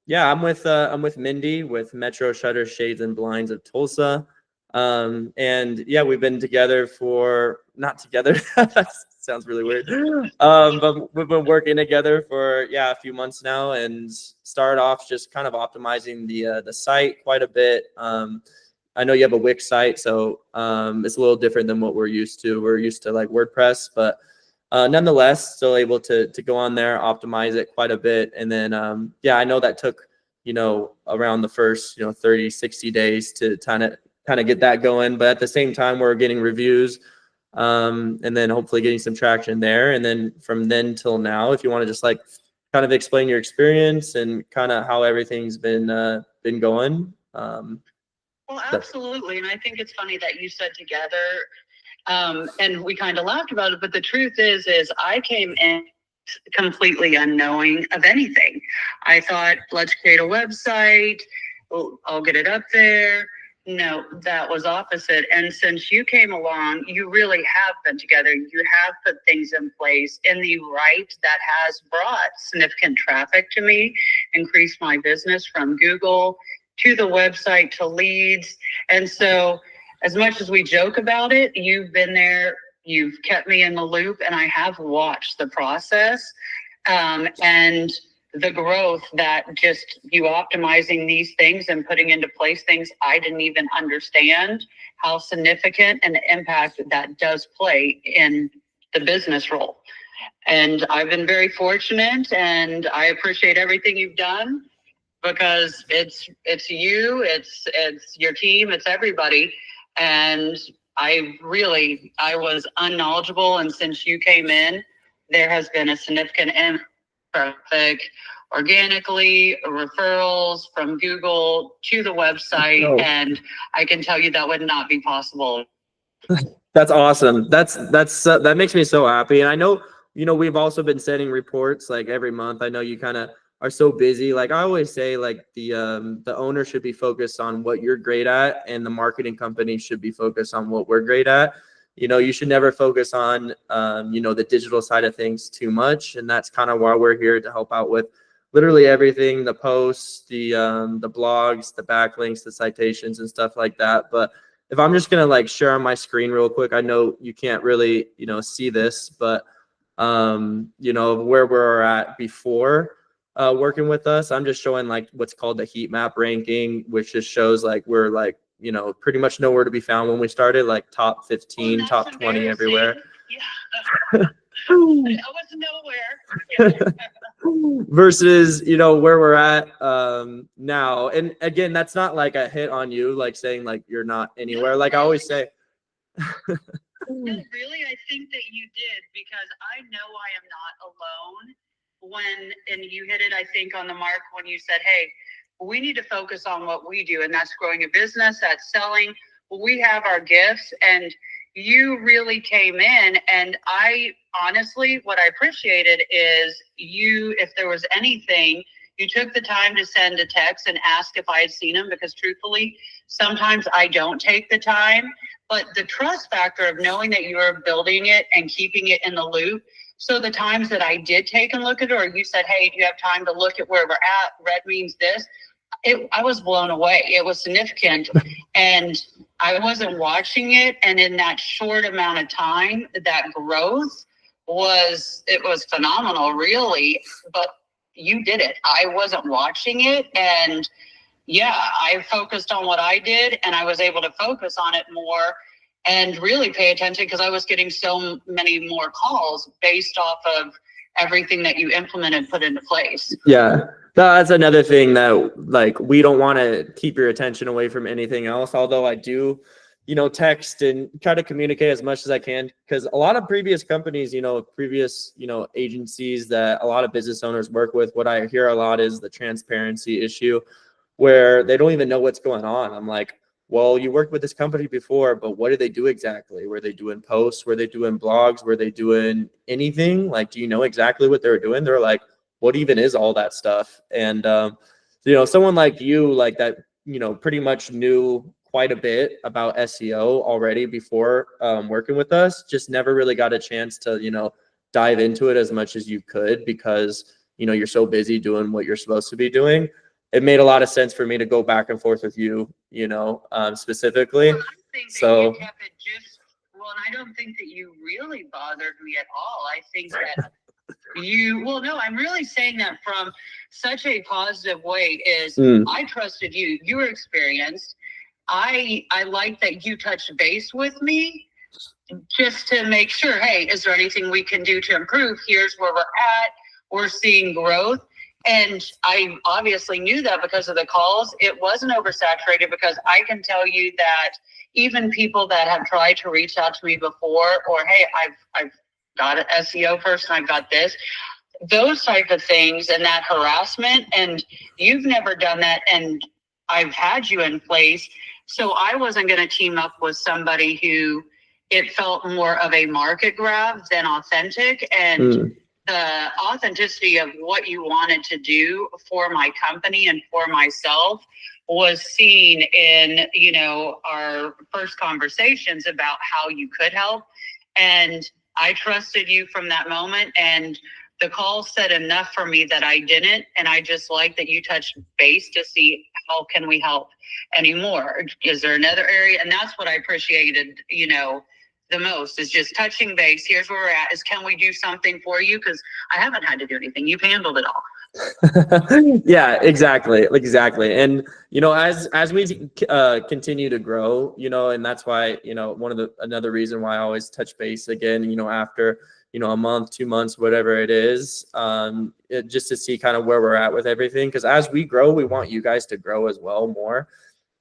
Yeah, I'm with Mindy with Metro Shutter Shades and Blinds of Tulsa. And yeah, we've been together for not together. That sounds really weird. But we've been working together for yeah, a few months now and started off just kind of optimizing the site quite a bit. I know you have a Wix site, so it's a little different than what we're used to. We're used to like WordPress, but nonetheless, still able to go on there, optimize it quite a bit. And then, yeah, I know that took, around the first, 30, 60 days to kind of get that going. But at the same time, we're getting reviews and then hopefully getting some traction there. And then from then till now, if you want to just like kind of explain your experience and kind of how everything's been going. Well, absolutely. And I think it's funny that you said together, and we kind of laughed about it, but the truth is I came in completely unknowing of anything. I thought, let's create a website. I'll get it up there. No, that was opposite. And since you came along, you really have been together. You have put things in place in the right that has brought significant traffic to me, increased my business from Google to the website to leads. And so as much as we joke about it, you've been there, you've kept me in the loop, and I have watched the process and the growth that just you optimizing these things and putting into place things I didn't even understand how significant an impact that does play in the business role. And I've been very fortunate, and I appreciate everything you've done, because it's you, it's your team, it's everybody. And I was unknowledgeable, and since you came in, there has been a significant traffic organically, referrals from Google to the website. Oh. And I can tell you that would not be possible. That's awesome. That makes me so happy. And I know, we've also been setting reports like every month. I know you kind of are so busy. Like I always say, like the owner should be focused on what you're great at, and the marketing company should be focused on what we're great at. You should never focus on the digital side of things too much, and that's kind of why we're here to help out with literally everything: the posts, the blogs, the backlinks, the citations, and stuff like that. But if I'm just gonna like share on my screen real quick, I know you can't really see this, but where we're at before working with us, I'm just showing like what's called the heat map ranking, which just shows like we're like pretty much nowhere to be found when we started, like top 15, top 20 everywhere. Yeah. I was nowhere. Versus where we're at now. And again, that's not like a hit on you, like saying like you're not anywhere. Like I always say. No, really, I think that you did, because I know I am not alone. And you hit it, I think, on the mark when you said, hey, we need to focus on what we do, and that's growing a business, that's selling. We have our gifts, and you really came in. And I honestly, what I appreciated is if there was anything, you took the time to send a text and ask if I had seen them, because truthfully, sometimes I don't take the time. But the trust factor of knowing that you are building it and keeping it in the loop. So the times that I did take and look at it, or you said, hey, do you have time to look at where we're at? Red means this. I was blown away. It was significant. And I wasn't watching it. And in that short amount of time, that growth was phenomenal, really. But you did it. I wasn't watching it. And yeah, I focused on what I did, and I was able to focus on it more and really pay attention, because I was getting so many more calls based off of everything that you implemented, put into place. Yeah, that's another thing that like we don't want to keep your attention away from anything else. Although I do, text and try to communicate as much as I can, because a lot of previous companies, previous, agencies that a lot of business owners work with, what I hear a lot is the transparency issue, where they don't even know what's going on. I'm like, well, you worked with this company before, but what did they do exactly? Were they doing posts? Were they doing blogs? Were they doing anything? Like, do you know exactly what they were doing? They're like, what even is all that stuff? And, someone like you, like that, pretty much knew quite a bit about SEO already before working with us, just never really got a chance to, dive into it as much as you could, because, you're so busy doing what you're supposed to be doing. it made a lot of sense for me to go back and forth with you, specifically. Well, I think that So- you kept it just well, and I don't think that you really bothered me at all. I think that no, I'm really saying that from such a positive way. I trusted you. You were experienced. I like that you touched base with me just to make sure, hey, is there anything we can do to improve? Here's where we're at. We're seeing growth. And I obviously knew that because of the calls. It wasn't oversaturated, because I can tell you that even people that have tried to reach out to me before, or, hey, I've got an SEO person, I've got this, those type of things, and that harassment, and you've never done that, and I've had you in place. So I wasn't going to team up with somebody who it felt more of a market grab than authentic. And the authenticity of what you wanted to do for my company and for myself was seen in, our first conversations about how you could help. And I trusted you from that moment. And the call said enough for me that I didn't. And I just like that you touched base to see how can we help anymore. Is there another area? And that's what I appreciated, the most, is just touching base. Here's where we're at. Is can we do something for you? Because I haven't had to do anything. You've handled it all. Yeah, exactly. And, as we continue to grow, and that's why, another reason why I always touch base again, after, a month, 2 months, whatever it is, just to see kind of where we're at with everything. Because as we grow, we want you guys to grow as well more.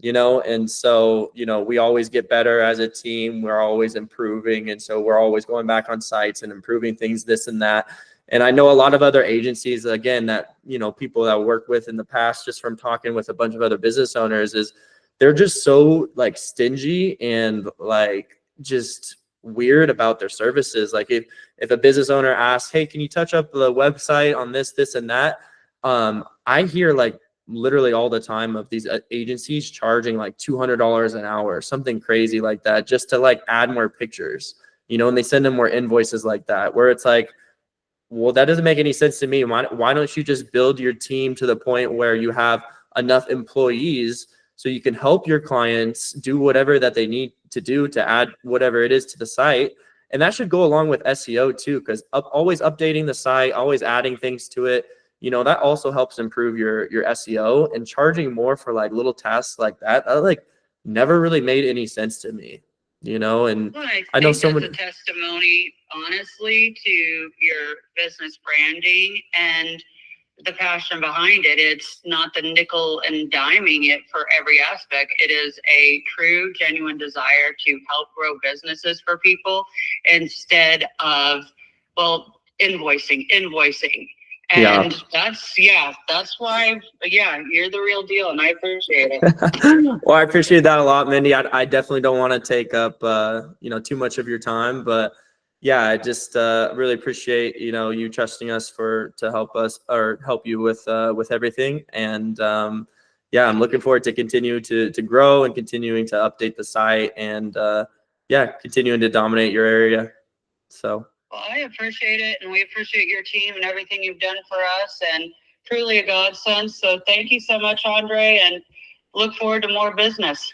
And so, we always get better as a team. We're always improving. And so we're always going back on sites and improving things, this and that. And I know a lot of other agencies, again, that, people that I work with in the past, just from talking with a bunch of other business owners, is they're just so like stingy and like just weird about their services. Like if a business owner asks, hey, can you touch up the website on this, and that? I hear like literally all the time of these agencies charging like $200 an hour, something crazy like that, just to like add more pictures, and they send them more invoices like that, where it's like, well, that doesn't make any sense to me. Why don't you just build your team to the point where you have enough employees so you can help your clients do whatever that they need to do to add whatever it is to the site? And that should go along with SEO too, because always updating the site, always adding things to it, that also helps improve your SEO. And charging more for like little tasks like that like never really made any sense to me, and Well, I know think someone. that's a testimony, honestly, to your business branding and the passion behind it. It's not the nickel and diming it for every aspect. It is a true, genuine desire to help grow businesses for people instead of, invoicing. And that's why, you're the real deal, and I appreciate it. Well, I appreciate that a lot, Mindy. I definitely don't want to take up, too much of your time, but yeah, I just really appreciate, you trusting us to help us or help you with everything. And I'm looking forward to continue to grow and continuing to update the site and continuing to dominate your area. So. Well, I appreciate it, and we appreciate your team and everything you've done for us, and truly a godsend. So thank you so much, Andre, and look forward to more business.